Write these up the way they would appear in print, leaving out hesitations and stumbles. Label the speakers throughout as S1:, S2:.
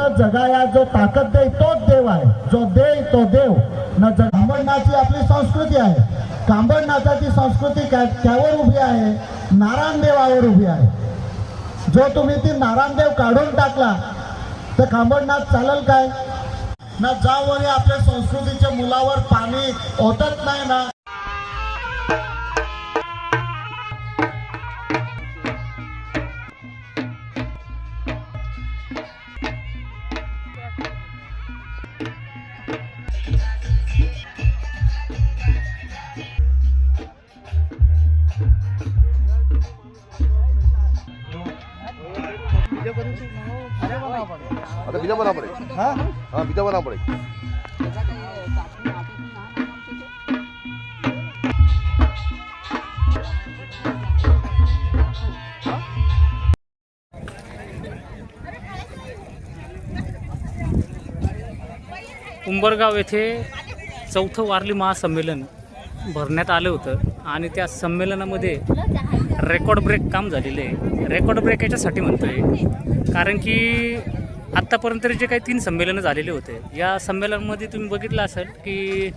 S1: न जगाया जो ताकद दे तोच देव आहे, जो दे तो देव न जग. कांबडनाथची आपली संस्कृती आहे. कांबडनाथाची संस्कृती त्यावर उभी आहे, नारायणदेवावर उभी आहे. जो तुम्ही ती नारायणदेव काढून टाकला तर कांबडनाथ चालेल काय ना? ज्यावेळी आपल्या संस्कृतीच्या मुलावर पाणी ओतत नाही ना,
S2: आता बिना बना पड़ेगा. हाँ बिना बना पड़ेगा.
S3: उंबरगाव येथे चौथं वारली महासंमेलन भरण्यात आलं होतं आणि त्या संमेलनामध्ये रेकॉर्ड ब्रेक काम झालेलं आहे. रेकॉर्ड ब्रेक याच्यासाठी म्हणतोय कारण की आत्तापर्यंत जे काही 3 संमेलनं झालेले होते, या संमेलनामध्ये तुम्ही बघितलं असेल की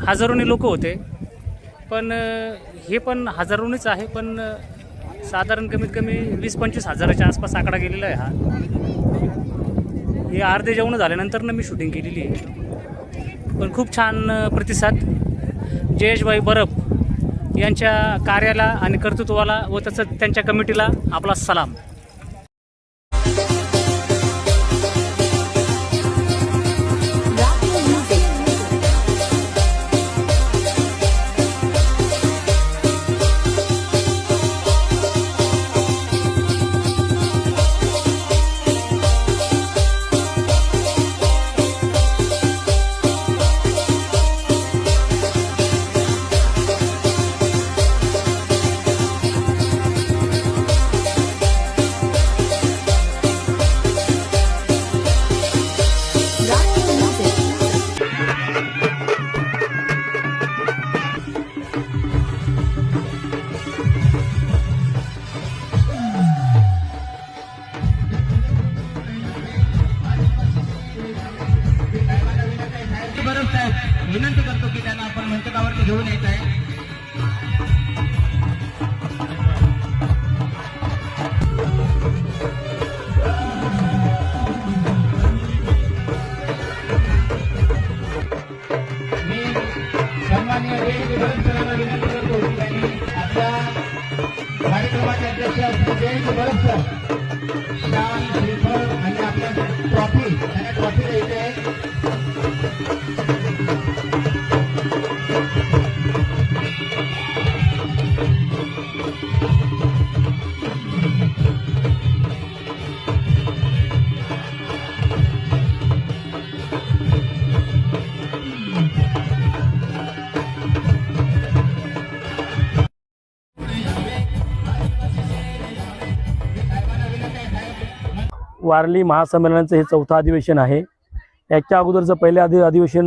S3: हजारोनी लोक होते. पण हे पण हजारोनीच आहे, पण साधारण कमीत कमी 20-25 हजाराच्या आसपास आकडा गेलेला आहे. हे अर्धे जेवण झाल्यानंतर मी शूटिंग केलेली आहे. पण खूप छान प्रतिसाद. जयेशभाई बरप यांच्या कार्याला आणि कर्तृत्वाला व तसंच त्यांच्या कमिटीला आपला सलाम.
S4: विनंती करतो की त्यांना आपण मंचकावरती घेऊन येत आहे. मी सन्माननीय जयंती बरप सरांना विनंती करतो की त्यांनी आपल्या कार्यक्रमाचे अध्यक्ष जयंती बरप सर शाल श्रीफळ आणि आपल्या ट्रॉफी त्यांना ट्रॉफी द्यायची आहे.
S5: वारली महासंमेलनाचं हे 4थं अधिवेशन आहे. याच्या अगोदरचं पहिले अधिवेशन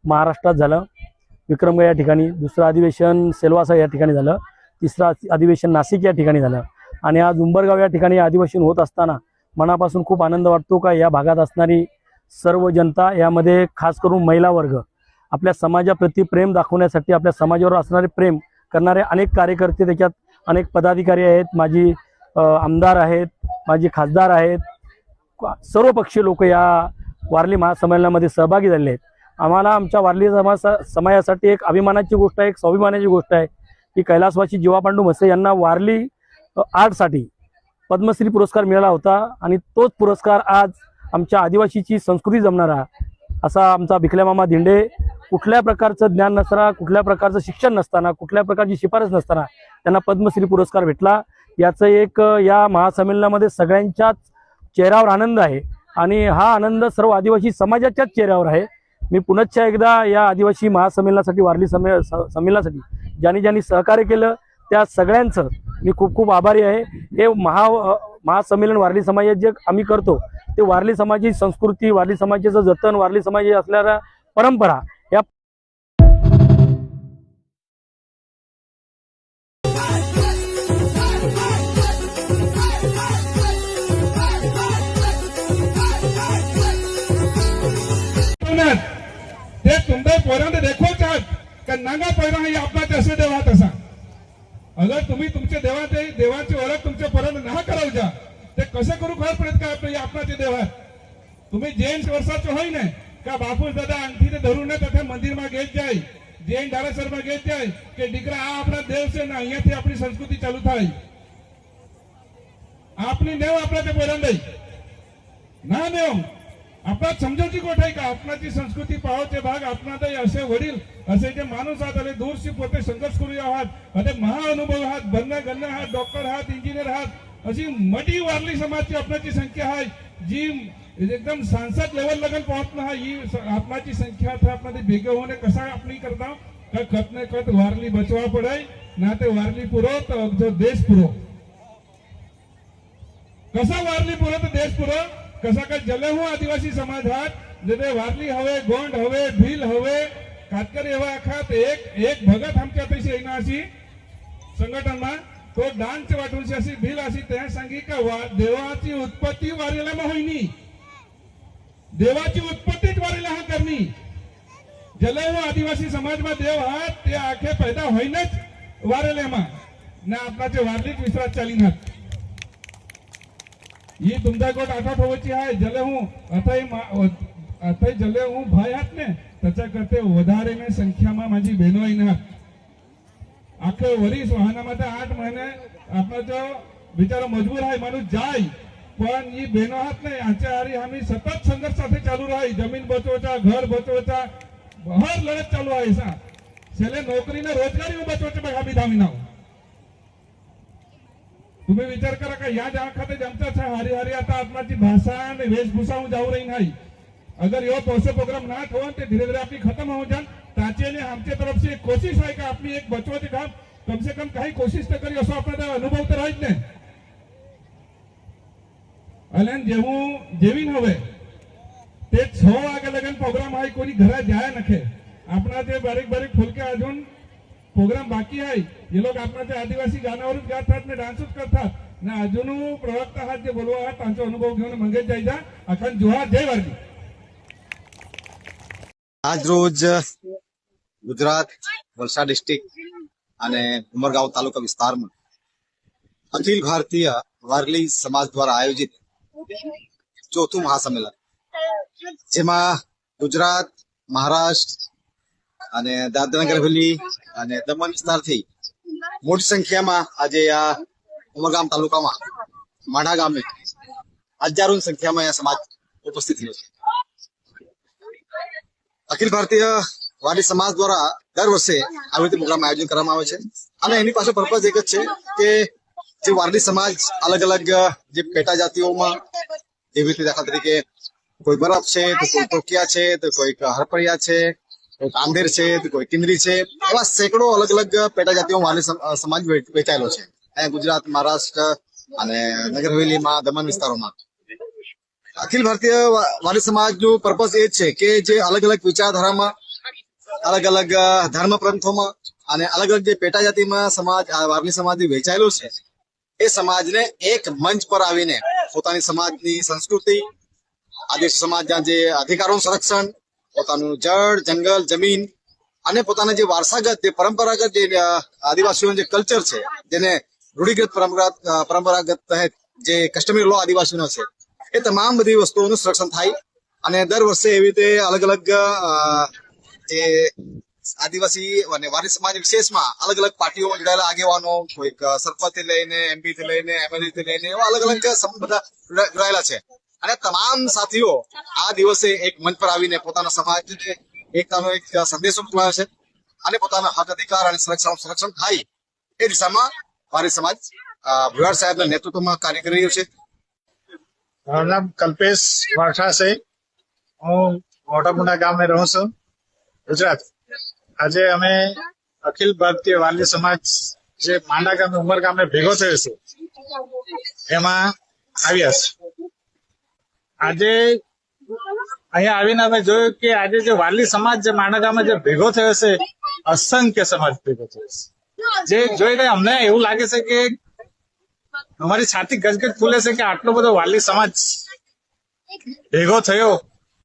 S5: महाराष्ट्रात झालं, विक्रमगड या ठिकाणी. दुसरं अधिवेशन सेलवासा या ठिकाणी झालं. तिसरं अधिवेशन नाशिक या ठिकाणी झालं. आणि आज उंबरगाव या ठिकाणी अधिवेशन होत असताना मनापासून खूप आनंद वाटतो का या भागात असणारी सर्व जनता, यामध्ये खास करून महिला वर्ग, आपल्या समाजाप्रती प्रेम दाखवण्यासाठी, आपल्या समाजावर असणारे प्रेम करणारे अनेक कार्यकर्ते, त्याच्यात अनेक पदाधिकारी आहेत, माजी आमदार आहेत, माजी खासदार आहेत, सर्व पक्षीय लोक या वारली महासंमेलनामध्ये सहभागी झाले आहेत. आम्हाला आमच्या वारली समाजासाठी एक अभिमानाची गोष्ट आहे, एक स्वाभिमानाची गोष्ट आहे की कैलासवासी जीवा पांडू म्हसे यांना वारली आर्टसाठी पद्मश्री पुरस्कार मिळाला होता. आणि तोच पुरस्कार आज आमच्या आदिवासीची संस्कृती जमणारा असा आमचा भिकल्या मामा धिंडे, कुठल्या प्रकारचं ज्ञान नसताना, कुठल्या प्रकारचं शिक्षण नसताना, कुठल्या प्रकारची शिफारस नसताना त्यांना पद्मश्री पुरस्कार भेटला. याचं एक या महासंमेलनामध्ये सगळ्यांच्याच चेहऱ्यावर आनंद आहे आणि हा आनंद सर्व आदिवासी समाजाच्याच चेहऱ्यावर आहे. मी पुनश्च एकदा या आदिवासी महासंमेलनासाठी, वारली संमेलनासाठी ज्यांनी सहकार्य केलं त्या सगळ्यांचं मी खूप खूप आभारी आहे. हे महासंमेलन वारली समाजात जे आम्ही करतो ते वारली समाजाची संस्कृती, वारली समाजाचं जतन, वारली समाजाची असणाऱ्या परंपरा या
S6: नांगा पैरा ही आपणाचे असे देव आहात असा अगर तुम्ही तुमच्या देवाची ओळख तुमच्यापर्यंत ना करावच्या ते कसे करू खबर पडत का आपले आपणाचे देव आहेत तुम्ही जैन वर्षाचे होई नाही का बापूस दादा अंगठी ने धरू ने तथा मंदिर में गेत जाए जैन डारासर में गेत जाए કે દીકરા આ આપણા દેવ છે ને અહીંયાથી આપણી સંસ્કૃતિ ચાલુ થાય આપની નેવ આપણા તે પોરंदई ना नेव आपला समजूची गोठाई का आपणाची संस्कृती पावचे भाग आपणातही असे वडील असे जे माणूस आहात आणि दूरशी पोते संघर्ष करू आहात असे महाअनुभव आहात बनना गणना आहात डॉक्टर आहात इंजिनियर आहात अशी मटी वारली समाजची आपणाची संख्या आहे जी एकदम सांसद लेवल लगन पहुंचना ही आपणाची संख्या था आपणाची भेगे होणे कसा आपली करता का खत ने खत वारली बचवा पडाय ना ते वारली पुरो तो जो देश पुरो कसा वारली पुरो तो देश पुरो कसा का जले हो आदिवासी समाज हात जे वारली हवे गोंड हवे भील हवे कातकरी हवा आखात एक भगत आमच्या पैसे येईना अशी संघटन में तो डान्स वाटून अशी भील अशी त्या सांगी का देवाची उत्पत्ती वारीला होईनी देवाची उत्पत्तीच वारीला हा करनी जले हो आदिवासी समाज में देव हात ते आखे पैदा होईनच वारेले में ना आपणाचे वारलीच विसरात चालीनात ही तुमचा गोट आठवत होवची आहे जले हूँ अथई जले हूँ भाई हात ने त्याच्या करते वधारे में संख्या में माझी बहनो येणार आखे वरीस वाहनामध्ये 8 महिने आपला जो बिचारा मजबूर आहे माणूस जाय पण ही बहनो हात नाही आजच्या आरी आम्ही सतत संघर्ष साथे चालू राही जमीन बचवाचा घर बचवाचा हर लढत चालू आहे सा छेले नोकरीने रोजगारी बचवाचे बघ आम्ही धावी नाव तुम्ही विचार करा का या जहा खाते जमता हरी हरी आता आपणाची भाषा आणि वेशभूषा जाऊ रही नाही अगर यो तोसे प्रोग्राम ना हो ते धीरे धीरे अपनी खत्म हो जान ताचे ने हमचे तरफ से एक कोशिश है का अपनी एक बचवाचे काम कम से कम काही कोशिश तर करी असो आपला अनुभव तर आहेच नाही अलन जेवीन हवे ते 6 वागे लगन प्रोग्राम आहे कोणी घरात जाया नखे आपणा ते बारीक बारीक फुलके अजून प्रोग्राम बाकी आहे ये लोग आपणाचे आदिवासी गाण्यावरच गातात ने डान्सच करतात ने अजून प्रवक्ता आहात जे बोलवा आहात त्यांचा अनुभव घेऊन मंगेश जायजा अखंड जोहार जय वारली
S7: આજ રોજ ગુજરાત વલસાડ ડિસ્ટ્રિક્ટ અને ઉમરગાંવ તાલુકા વિસ્તારમાં અખિલ ભારતીય વારલી સમાજ દ્વારા આયોજિત ચોથું મહાસંમેલન જેમાં ગુજરાત મહારાષ્ટ્ર અને દાદરાનગર હવેલી અને દમણ વિસ્તારથી મોટી સંખ્યામાં આજે આ ઉમરગામ તાલુકામાં માઢા ગામે હજારોની સંખ્યામાં આ સમાજ ઉપસ્થિત થયો છે અખિલ ભારતીય વારલી સમાજ દ્વારા દર વર્ષે આવી રીતે પ્રોગ્રામ આયોજન કરવામાં આવે છે અને એની પાછળ પર્પઝ એક જ છે કે જે વારલી સમાજ અલગ અલગ જે પેટા જાતિઓમાં જેવી રીતે દાખલા તરીકે કોઈ બરફ છે તો કોઈ ટોકિયા છે તો કોઈ હરપરિયા છે કોઈ આંધેર છે તો કોઈ કિન્નરી છે એવા સેંકડો અલગ અલગ પેટા જાતિઓ વારલી સમાજ વહેંચાયેલો છે અહીંયા ગુજરાત મહારાષ્ટ્ર અને નગર હવેલીમાં દમણ વિસ્તારોમાં અખિલ ભારતીય વારલી સમાજનું પર્પઝ એ છે કે જે અલગ અલગ વિચારધારામાં અલગ અલગ ધર્મ પંથોમાં અને અલગ અલગ જે પેટા જાતિમાં સમાજ વારલી સમાજ વહેંચાયેલો છે એ સમાજને એક મંચ પર આવીને પોતાની સમાજની સંસ્કૃતિ આદિવાસી સમાજના જે અધિકારોનું સંરક્ષણ પોતાનું જળ જંગલ જમીન અને પોતાના જે વારસાગત જે પરંપરાગત જે આદિવાસીઓનું જે કલ્ચર છે જેને રૂઢિગત પરંપરાગત તહેત જે કસ્ટમરી લો આદિવાસીનો છે એ તમામ બધી વસ્તુઓનું સંરક્ષણ થાય અને દર વર્ષે એવી રીતે અલગ અલગ જે આદિવાસી અને વારલી સમાજ વિશેષમાં અલગ અલગ પાર્ટીઓમાં જોડાયેલા આગેવાનો કોઈક સરપંચથી લઈને એમપી થી લઈને એમએલએ થી લઈને એવા અલગ અલગ બધા જોડાયેલા છે અને તમામ સાથીઓ આ દિવસે એક મંચ પર આવીને પોતાના સમાજને એકતાનો એક સંદેશો મોકલાવે છે અને પોતાના હક અધિકાર અને સંરક્ષણ થાય એ દિશામાં વારલી સમાજ ભુયાર સાહેબના નેતૃત્વમાં કાર્ય કરી રહ્યું છે
S8: મારું નામ કલ્પેશ વાઠા છે હું મોટાપુના ગામે રહું છું ગુજરાત આજે અમે અખિલ ભારતીય વારલી સમાજ જે માંડા ગામે ઉમર ગામે ભેગો થયો છે એમાં આવ્યા છે આજે અહીંયા આવીને અમે જોયું કે આજે જે વારલી સમાજ જે માંડા ગામે જે ભેગો થયો છે અસંખ્ય સમાજ ભેગો થયો છે જે જોઈને અમને એવું લાગે છે કે અમારી છાતી ગજગજ ફૂલે છે કે આટલો બધો વારલી સમાજ ભેગો થયો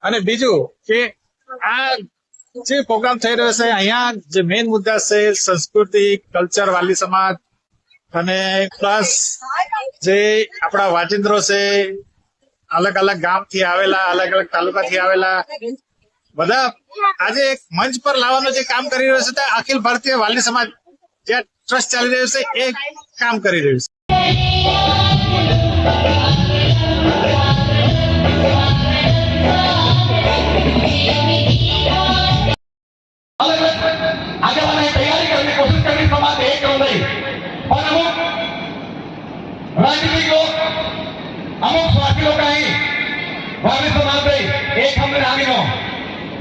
S8: અને બીજું કે આ જે પ્રોગ્રામ થઈ રહ્યો છે અહીંયા જે મેઇન મુદ્દા છે સંસ્કૃતિ કલ્ચર વાલી સમાજ અને પ્લસ જે આપણા વાજિંદ્રો છે અલગ અલગ ગામથી આવેલા અલગ અલગ તાલુકાથી આવેલા બધા આજે એક મંચ પર લાવવાનું જે કામ કરી રહ્યો છે તે અખિલ ભારતીય વાલી સમાજ જે ટ્રસ્ટ ચાલી રહ્યું છે એ કામ કરી રહ્યું છે.
S4: आगे वाले तैयारी करने की कोशिश करनी समाज एक करो नहीं और अमुक राजनीतिक लोग अमुक स्वार्थी लोग आहे वाली समाज एक हमने आगे नो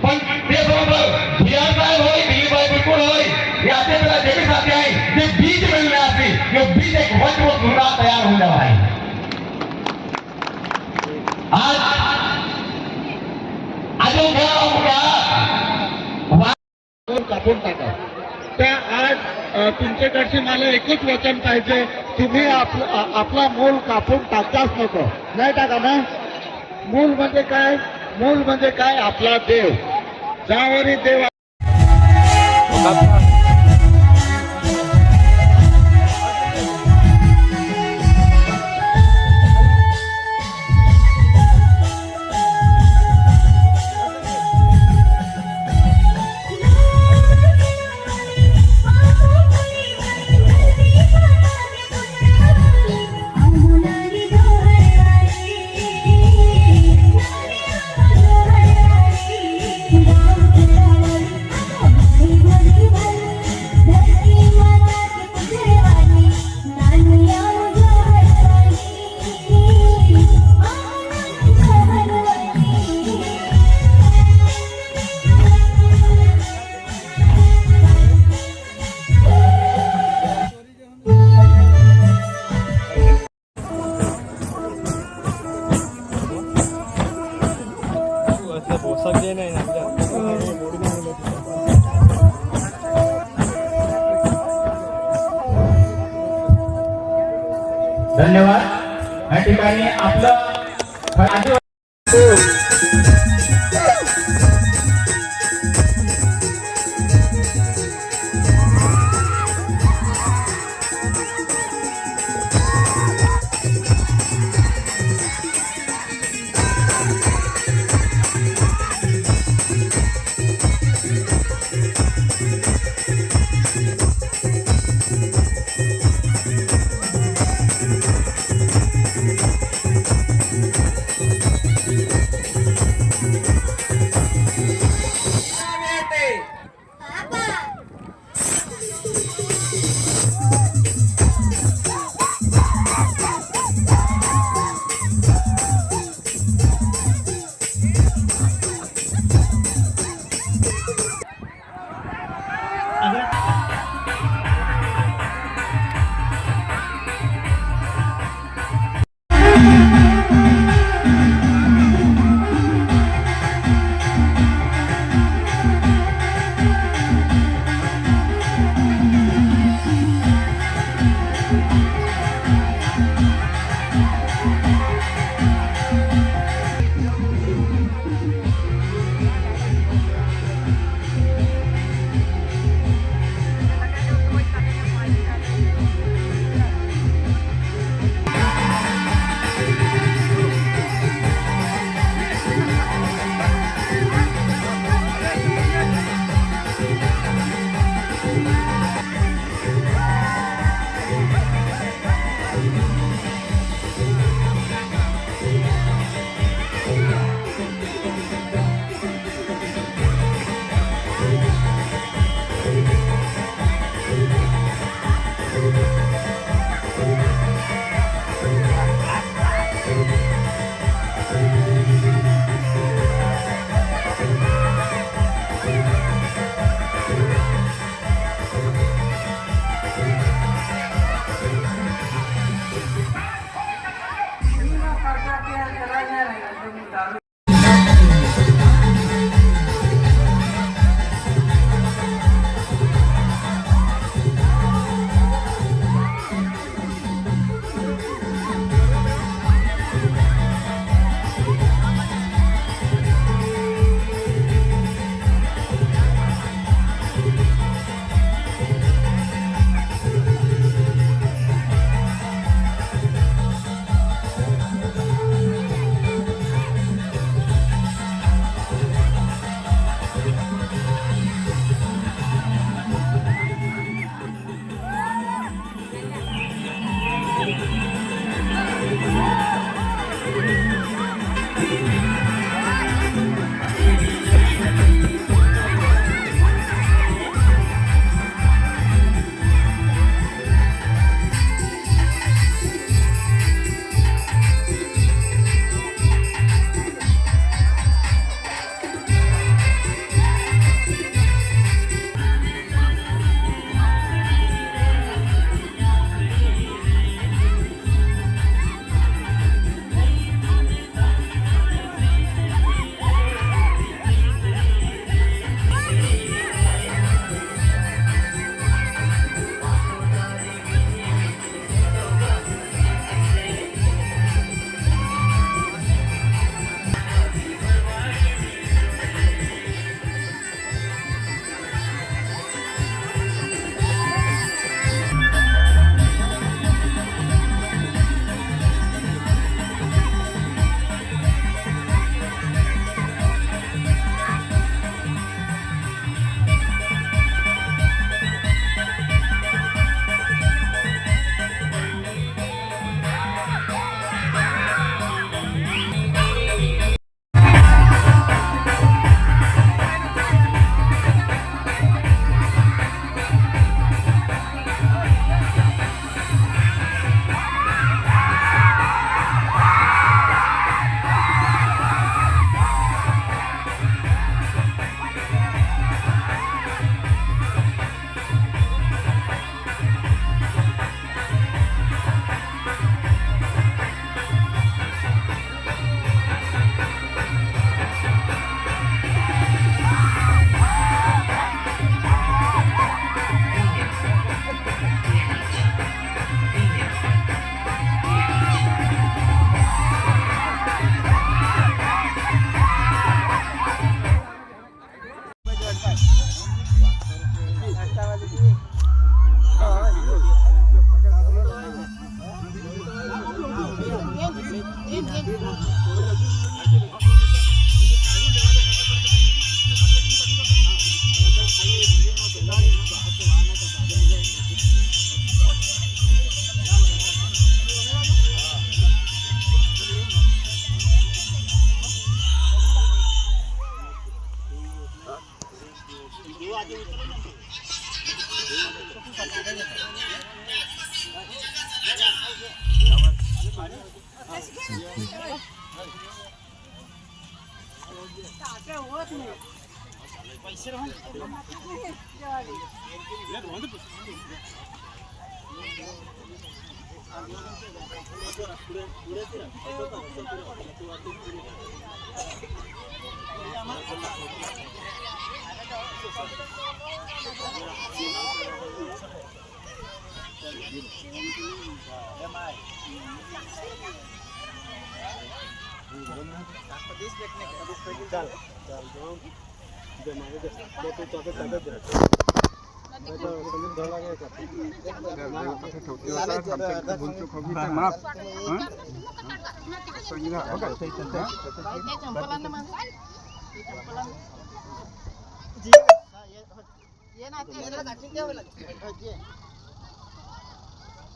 S4: पण ते बरोबर बिहार साहेब होय दिल्ली भाई बिल्कुल होय याचे पेला जे भी साथी आहे जे बीज मिळले असतील यो बीज एक मजबूत मुद्दा तयार होऊन जावा आहे. आज
S1: कापून टाका. त्या आज तुमच्याकडची मला एकच वचन पाहिजे, तुम्ही आपला मूल कापून टाकताच नको. नाही टाका ना. मूल म्हणजे काय? मूल म्हणजे काय? आपला देव. ज्यावरी देव
S4: धन्यवाद. या ठिकाणी आपलं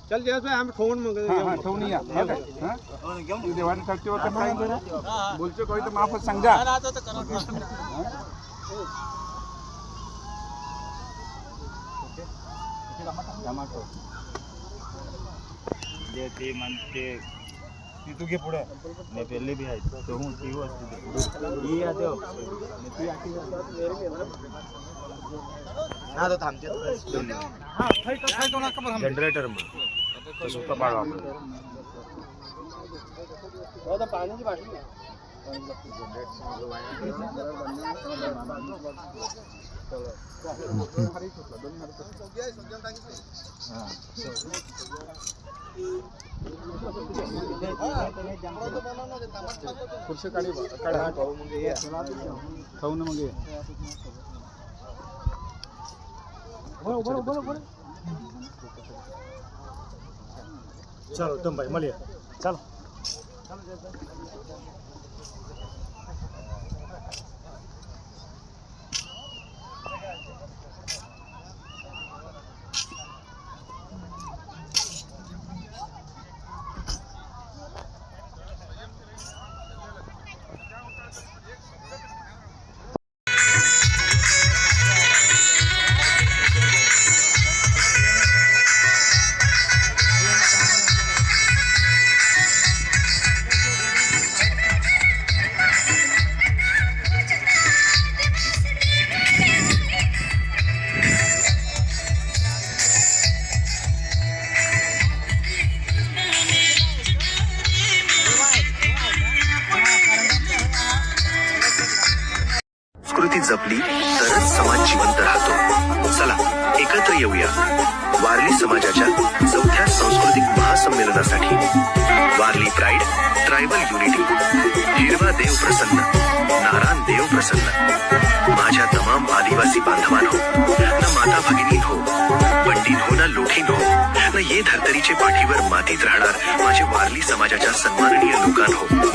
S9: चल जयस भाई हम ठोन मग ठेवून या देवाने ठेवते काय बोलतो काही तर माफ सांगा
S10: ते म्हणते ती तू घे पुढे नाही पहिले बी आहे तो हूँ ती असते ही आते हो ती आती ना तो थांबते हां फाइट ना कबर जनरेटर में तो सुका पाडवा आपण तो पाण्याची बाटली
S9: खुर्ची काढी काढा खाऊ ना मग बरोबर
S10: चलो तुम भाई मलिए चलो
S11: संस्कृती जपली तरच समाज जिवंत राहतो. चला एकत्र येऊया वारली समाजाच्या 4थ्या सांस्कृतिक महासंमेलनासाठी. Warli pride, tribal unity. हिरवा देव प्रसन्न, नारायण देव प्रसन्न. माझ्या तमाम आदिवासी बांधवांनो, ना माता भगिनी हो, पंडित हो, ना लोठीन हो, ना ये धरतरीचे पाठीवर मातीत राहणार माझे वारली समाजाच्या सन्माननीय लोकांनो,